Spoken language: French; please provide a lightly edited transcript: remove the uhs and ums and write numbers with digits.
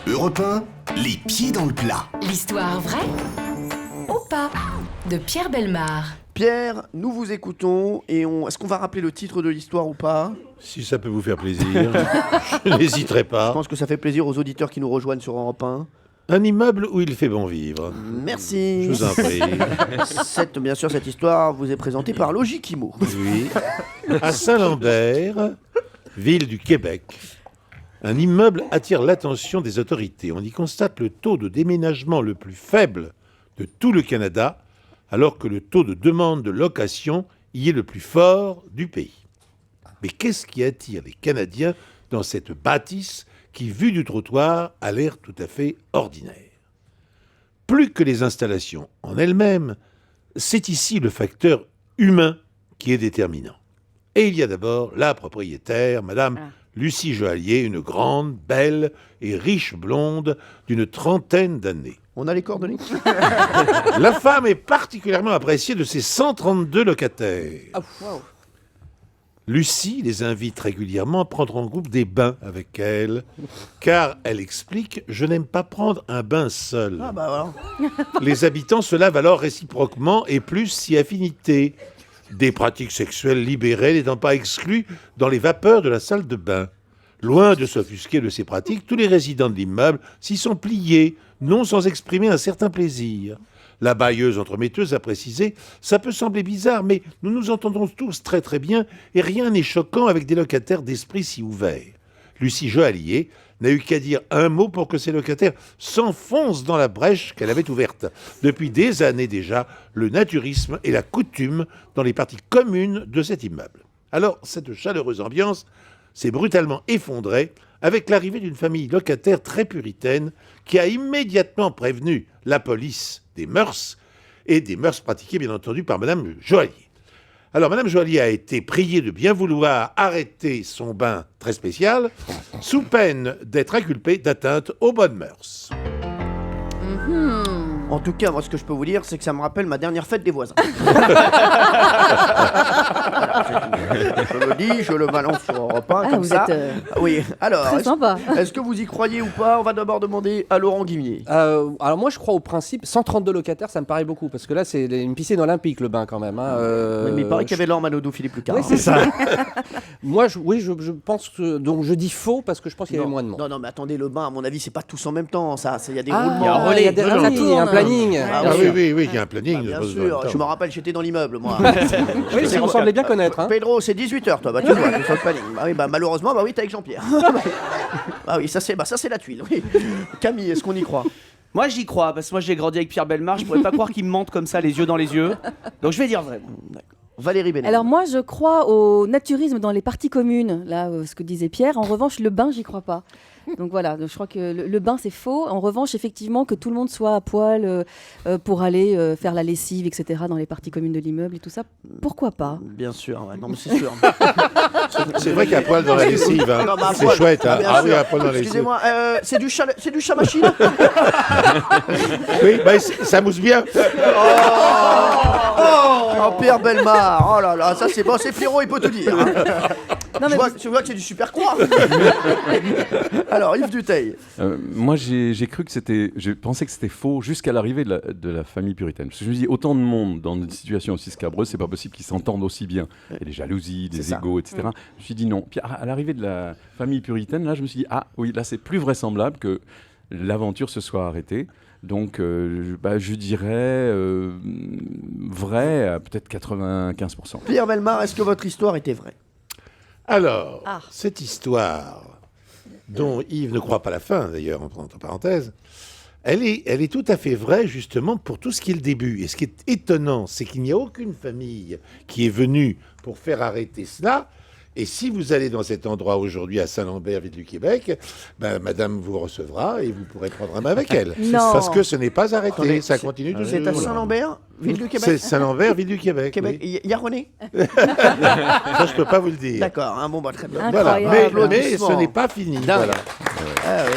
Europe 1, les pieds dans le plat. L'histoire vraie ou pas de Pierre Bellemare. Pierre, nous vous écoutons et est-ce qu'on va rappeler le titre de l'histoire ou pas? Si ça peut vous faire plaisir, je n'hésiterai Je pas. pense que ça fait plaisir aux auditeurs qui nous rejoignent sur Europe 1. Un immeuble où il fait bon vivre. Merci. Je vous en prie. Bien sûr, cette histoire vous est présentée par Logikimo. Oui. À Saint-Lambert, ville du Québec, un immeuble attire l'attention des autorités. On y constate le taux de déménagement le plus faible de tout le Canada, alors que le taux de demande de location y est le plus fort du pays. Mais qu'est-ce qui attire les Canadiens dans cette bâtisse qui, vue du trottoir, a l'air tout à fait ordinaire? Plus que les installations en elles-mêmes, c'est ici le facteur humain qui est déterminant. Et il y a d'abord la propriétaire, Madame Lucie Joaillier, une grande, belle et riche blonde d'une trentaine d'années. On a les coordonnées? La femme est particulièrement appréciée de ses 132 locataires. Lucie les invite régulièrement à prendre en groupe des bains avec elle, car elle explique « Je n'aime pas prendre un bain seul ». Ah bah voilà. Les habitants se lavent alors réciproquement et plus si affinité. Des pratiques sexuelles libérées n'étant pas exclues dans les vapeurs de la salle de bain. Loin de s'offusquer de ces pratiques, tous les résidents de l'immeuble s'y sont pliés, non sans exprimer un certain plaisir. La bailleuse entremetteuse a précisé « Ça peut sembler bizarre, mais nous nous entendons tous très très bien et rien n'est choquant avec des locataires d'esprit si ouverts. » Lucie Joaillier n'a eu qu'à dire un mot pour que ses locataires s'enfoncent dans la brèche qu'elle avait ouverte. Depuis des années déjà, le naturisme est la coutume dans les parties communes de cet immeuble. Alors, cette chaleureuse ambiance s'est brutalement effondrée avec l'arrivée d'une famille locataire très puritaine qui a immédiatement prévenu la police des mœurs, et des mœurs pratiquées bien entendu par Madame Joaillier. Alors, Madame Joaillier a été priée de bien vouloir arrêter son bain très spécial, sous peine d'être inculpée d'atteinte aux bonnes mœurs. En tout cas, moi, ce que je peux vous dire, c'est que ça me rappelle ma dernière fête des voisins. Je le dis, je le balance sur Europe 1, comme vous ça. êtes, Oui, alors, très sympa. est-ce que vous y croyez ou pas? On va d'abord demander à Laurent Guimier. Alors moi je crois au principe, 132 locataires ça me paraît beaucoup, parce que là c'est une piscine olympique le bain quand même. Mais il paraît qu'il y avait Laure Manodou, Philippe Lucas. Oui, c'est ça. Moi je pense que, donc je dis faux parce que je pense qu'il y avait moins de monde. Non, mais attendez, le bain, à mon avis, c'est pas tous en même temps, ça. Il y a des Il y a roulements. un relais, il y a des Ça rallyes, il y a un tourne. planning. Ah Ah oui. oui, il y a un planning. Bien sûr, je me rappelle, j'étais dans l'immeuble, moi. Oui, c'est qu'on semblait bien connaître. Hein. Pedro, c'est 18h, toi, bah tu vois, tu sens le planning. Malheureusement, oui, t'es avec Jean-Pierre. Ah oui, ça c'est la tuile, oui. Camille, est-ce qu'on y croit? Moi j'y crois, parce que moi j'ai grandi avec Pierre Bellemare, je pourrais pas croire qu'il me mente comme ça les yeux dans les yeux. Donc je vais dire vrai. Valérie Bénet. Alors moi, je crois au naturisme dans les parties communes, là, ce que disait Pierre. En revanche, le bain, j'y crois pas. Donc voilà, je crois que le bain, c'est faux. En revanche, effectivement, que tout le monde soit à poil pour aller faire la lessive, etc., dans les parties communes de l'immeuble et tout ça, pourquoi pas? Bien sûr, ouais, non mais c'est sûr. C'est vrai qu'il y a poil dans la lessive. Hein. Non, mais à C'est poil. chouette. Hein. Bien Ah oui, sûr. à poil dans la lessive. Excusez-moi, c'est du chat machine? Oui, ça mousse bien. Oh, Pierre Bellemare, oh là là, ça c'est bon, c'est Pierrot, il peut tout dire. Hein. Non, mais Je vois que c'est du super croix. Alors, Yves Duteil. Moi, j'ai cru que j'ai pensé que c'était faux jusqu'à l'arrivée de la famille puritaine. Parce que je me dis, autant de monde dans une situation aussi scabreuse, c'est pas possible qu'ils s'entendent aussi bien. Il y a des jalousies, des égos, etc. Je me suis dit non. Puis à l'arrivée de la famille puritaine, là, je me suis dit, ah oui, là, c'est plus vraisemblable que l'aventure se soit arrêtée. Donc, je dirais vrai à peut-être 95%. Pierre Bellemare, est-ce que votre histoire était vraie? Alors, cette histoire, dont Yves ne croit pas la fin, d'ailleurs, entre parenthèses, elle est tout à fait vraie, justement, pour tout ce qui est le début. Et ce qui est étonnant, c'est qu'il n'y a aucune famille qui est venue pour faire arrêter cela. Et si vous allez dans cet endroit aujourd'hui à Saint-Lambert, ville du Québec, madame vous recevra et vous pourrez prendre un bain avec elle. Non. Parce que ce n'est pas arrêté, Attendez, ça continue toujours. C'est à Saint-Lambert, ville du Québec? C'est Saint-Lambert, ville du Québec. Québec. oui. Il y a René? Ça, je peux pas vous le dire. D'accord, hein, bon, très bien. Voilà. Incroyable. Mais ce n'est pas fini. Dingue. Voilà. Ah, oui.